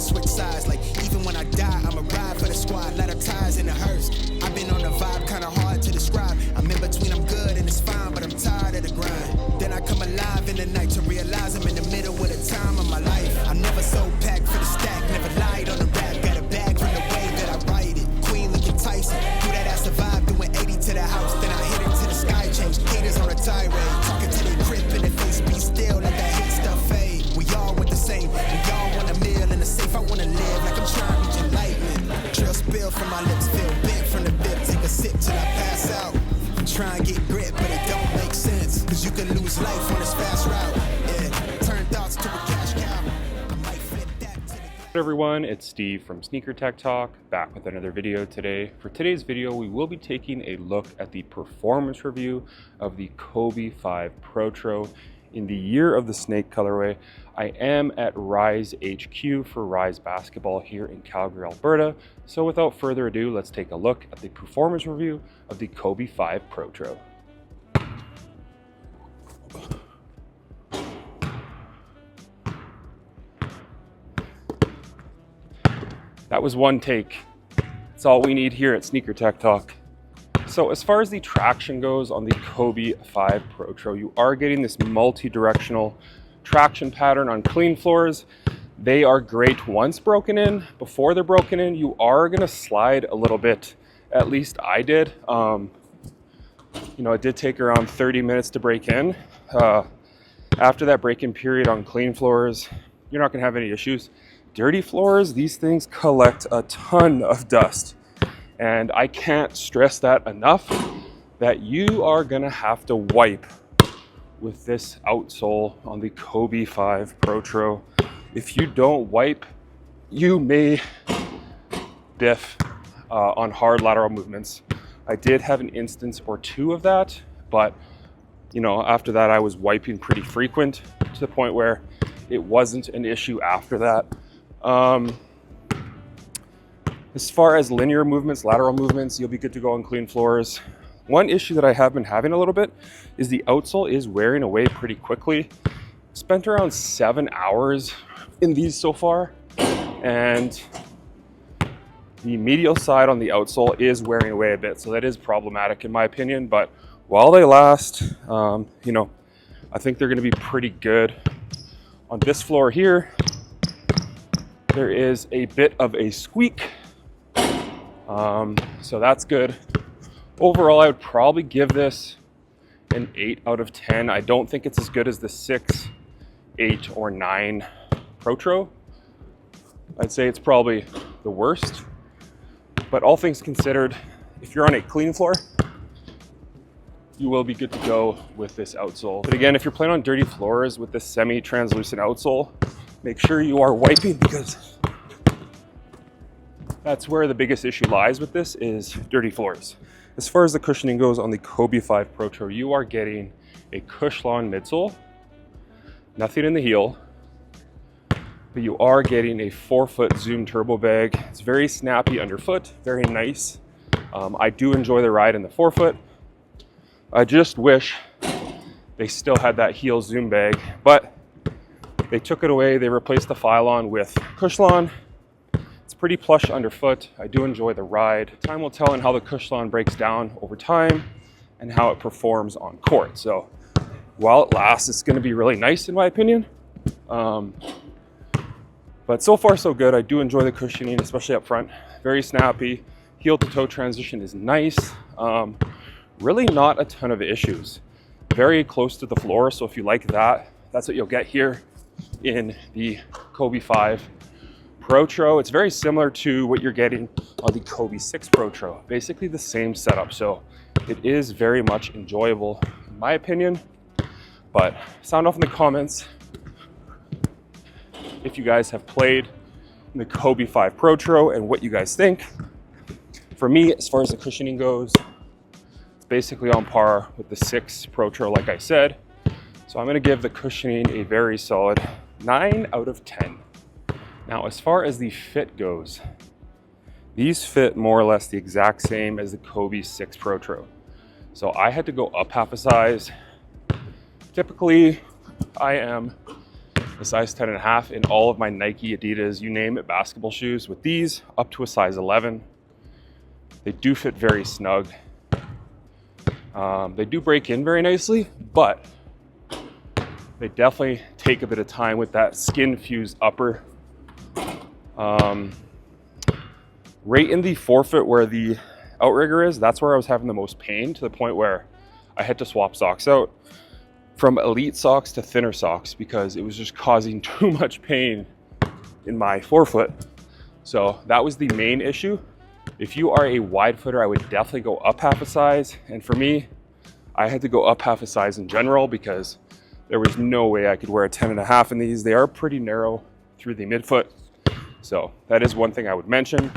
switch sides. Like even when I die, I'ma ride for the squad. Let her ties in the hearse. I've been on the vibe, kinda hard to describe. I'm in between, I'm good and it's fine, but I'm tired of the grind. Then I come alive in the night to realize I'm in the middle of the time of my life. I'm never so packed for the stack, never lied on the rap. Got a bag from the way that I write it. Queen looking Tyson, do that ass survive, doing 80 to the house. Then I hit it to the sky, change haters on a tirade. Talking to the crib in the face, be still, let that hate stuff fade. We all want the same, we all want a meal in the safe. I wanna live like I'm trying to reach enlightenment. Trail spill from my lips, feel bent from the bib. Take a sip till I pass out. Try and get grit, but it don't make sense. Cause you can lose life on this fast route. Yeah, turn thoughts to a cash cow. I might flip that to the... Hey everyone, it's Steve from Sneaker Tech Talk, back with another video today. For today's video, we will be taking a look at the performance review of the Kobe 5 Protro in the year of the snake colorway. I am at Rise HQ for Rise Basketball here in Calgary, Alberta. So without further ado, let's take a look at the performance review of the Kobe 5 Protro. That was one take. That's all we need here at Sneaker Tech Talk. So as far as the traction goes on the Kobe 5 Protro, you are getting this multi-directional traction pattern on clean floors. They are great once broken in. Before they're broken in, you are gonna slide a little bit. At least I did. It did take around 30 minutes to break in. After that break-in period on clean floors, you're not gonna have any issues. Dirty floors, these things collect a ton of dust. And I can't stress that enough, that you are gonna have to wipe with this outsole on the Kobe 5 Protro. If you don't wipe, you may biff on hard lateral movements. I did have an instance or two of that, but after that I was wiping pretty frequent to the point where it wasn't an issue after that. As far as linear movements, lateral movements, you'll be good to go on clean floors. One issue that I have been having a little bit is the outsole is wearing away pretty quickly. Spent around 7 hours in these so far, and the medial side on the outsole is wearing away a bit, so that is problematic in my opinion. But while they last, I think they're going to be pretty good. On this floor here, there is a bit of a squeak, so that's good. Overall, I would probably give this an 8 out of 10. I don't think it's as good as the 6, 8, or 9 Protro. I'd say it's probably the worst. But all things considered, if you're on a clean floor, you will be good to go with this outsole. But again, if you're playing on dirty floors with this semi-translucent outsole, make sure you are wiping, because that's where the biggest issue lies with this, is dirty floors. As far as the cushioning goes on the Kobe 5 Protro, you are getting a Cushlon midsole, nothing in the heel, but you are getting a 4-foot Zoom turbo bag. It's very snappy underfoot, very nice. I do enjoy the ride in the 4-foot. I just wish they still had that heel Zoom bag, but they took it away. They replaced the Phylon with Cushlon. It's pretty plush underfoot. I do enjoy the ride. Time will tell on how the Cushlon breaks down over time and how it performs on court. So while it lasts, it's going to be really nice in my opinion. But so far so good. I do enjoy the cushioning, especially up front. Very snappy. Heel to toe transition is nice. Really not a ton of issues. Very close to the floor. So if you like that, that's what you'll get here in the Kobe 5 Protro. It's very similar to what you're getting on the Kobe 6 Protro. Basically the same setup. So it is very much enjoyable in my opinion. But sound off in the comments if you guys have played in the Kobe 5 Protro and what you guys think. For me, as far as the cushioning goes, it's basically on par with the 6 Protro, like I said. So I'm going to give the cushioning a very solid 9 out of 10. Now, as far as the fit goes, these fit more or less the exact same as the Kobe 6 Protro. So I had to go up half a size. Typically, I am a size 10.5 in all of my Nike, Adidas, you name it, basketball shoes. With these, up to a size 11. They do fit very snug. They do break in very nicely, but they definitely take a bit of time with that skin fused upper. Right in the forefoot where the outrigger is, that's where I was having the most pain, to the point where I had to swap socks out from elite socks to thinner socks because it was just causing too much pain in my forefoot. So that was the main issue. If you are a wide footer, I would definitely go up half a size. And for me, I had to go up half a size in general because there was no way I could wear a 10.5 in these. They are pretty narrow through the midfoot. So that is one thing I would mention.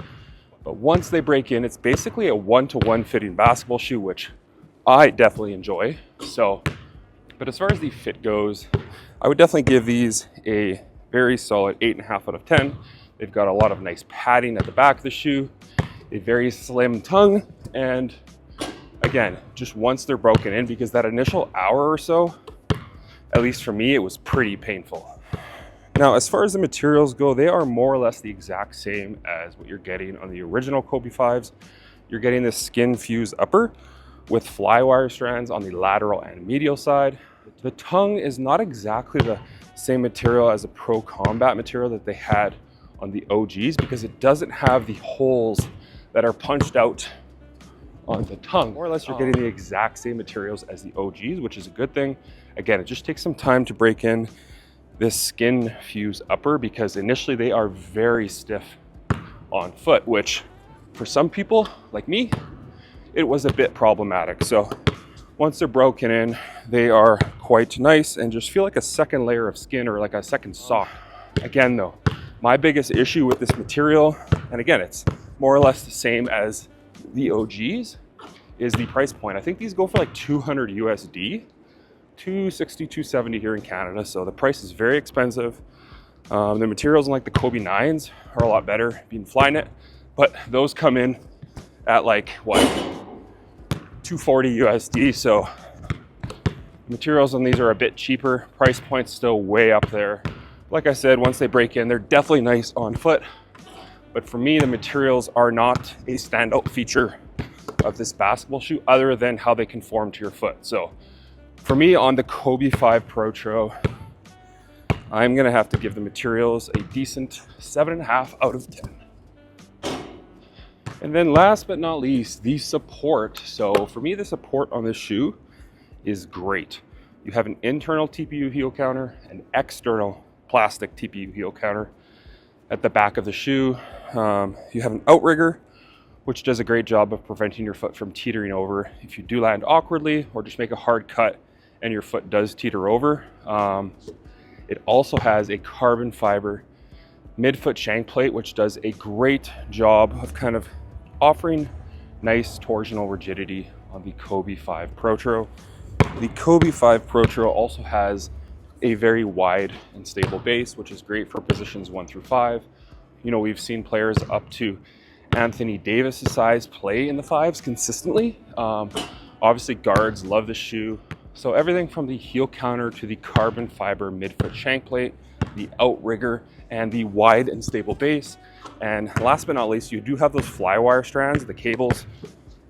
But once they break in, it's basically a 1-to-1 fitting basketball shoe, which I definitely enjoy. So, but as far as the fit goes, I would definitely give these a very solid 8.5 out of 10. They've got a lot of nice padding at the back of the shoe, a very slim tongue, and again, just once they're broken in, because that initial hour or so, at least for me, it was pretty painful. Now, as far as the materials go, they are more or less the exact same as what you're getting on the original Kobe 5s. You're getting this skin fused upper with fly wire strands on the lateral and medial side. The tongue is not exactly the same material as the Pro Combat material that they had on the OGs, because it doesn't have the holes that are punched out on the tongue. More or less, you're getting the exact same materials as the OGs, which is a good thing. Again, it just takes some time to break in this skin fuse upper, because initially they are very stiff on foot, which for some people like me, it was a bit problematic. So once they're broken in, they are quite nice and just feel like a second layer of skin, or like a second sock. Again though, my biggest issue with this material, and again, it's more or less the same as the OGs, is the price point. I think these go for like 200 USD. 260, 270 here in Canada, so the price is very expensive. The materials in like the Kobe 9s are a lot better if you've been flying it, but those come in at like what, 240 USD, so materials on these are a bit cheaper. Price point's still way up there. Like I said, once they break in, they're definitely nice on foot, but for me, the materials are not a standout feature of this basketball shoe other than how they conform to your foot. So for me, on the Kobe 5 Protro, I'm gonna have to give the materials a decent 7.5 out of 10. And then last but not least, the support. So for me, the support on this shoe is great. You have an internal TPU heel counter, an external plastic TPU heel counter at the back of the shoe. You have an outrigger, which does a great job of preventing your foot from teetering over if you do land awkwardly or just make a hard cut and your foot does teeter over. It also has a carbon fiber midfoot shank plate, which does a great job of kind of offering nice torsional rigidity on the Kobe 5 Protro. The Kobe 5 Protro also has a very wide and stable base, which is great for positions 1 through 5. You know, we've seen players up to Anthony Davis's size play in the 5s consistently. Obviously, guards love the shoe. So everything from the heel counter to the carbon fiber midfoot shank plate, the outrigger, and the wide and stable base. And last but not least, you do have those fly wire strands, the cables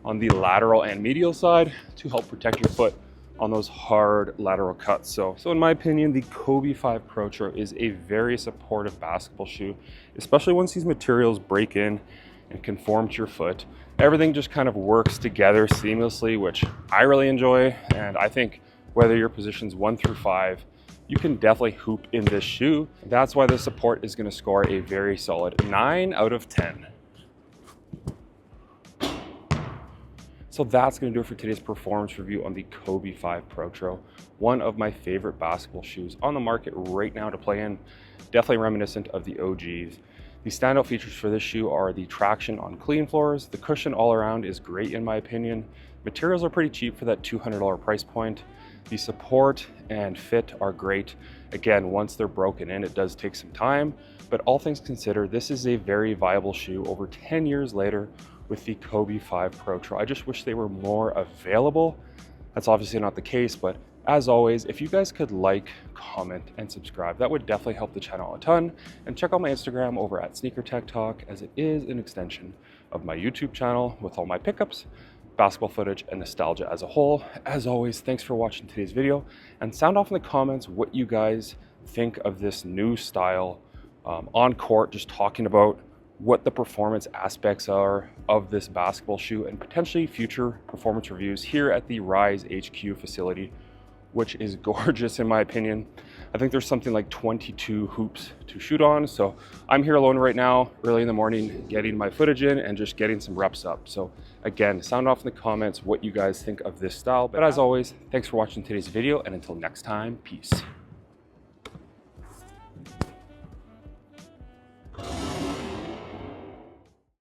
on the lateral and medial side to help protect your foot on those hard lateral cuts. So in my opinion, the Kobe 5 Protro is a very supportive basketball shoe, especially once these materials break in and conform to your foot. Everything just kind of works together seamlessly, which I really enjoy. And I think whether your positions 1 through 5, you can definitely hoop in this shoe. That's why the support is going to score a very solid 9 out of 10. So that's going to do it for today's performance review on the Kobe 5 Protro, one of my favorite basketball shoes on the market right now to play in. Definitely reminiscent of the OGs. The standout features for this shoe are the traction on clean floors. The cushion all around is great in my opinion. Materials are pretty cheap for that $200 price point. The support and fit are great. Again, once they're broken in, it does take some time, but all things considered, this is a very viable shoe over 10 years later with the Kobe 5 Protro. I just wish they were more available. That's obviously not the case, but As always, if you guys could like, comment, and subscribe, that would definitely help the channel a ton. And check out my Instagram over at Sneaker Tech Talk, as it is an extension of my YouTube channel with all my pickups, basketball footage, and nostalgia as a whole. As always, thanks for watching today's video, and sound off in the comments what you guys think of this new style on court, just talking about what the performance aspects are of this basketball shoe and potentially future performance reviews here at the Rise HQ facility, which is gorgeous in my opinion. I think there's something like 22 hoops to shoot on. So I'm here alone right now, early in the morning, getting my footage in and just getting some reps up. So again, sound off in the comments what you guys think of this style. But as always, thanks for watching today's video, and until next time, peace.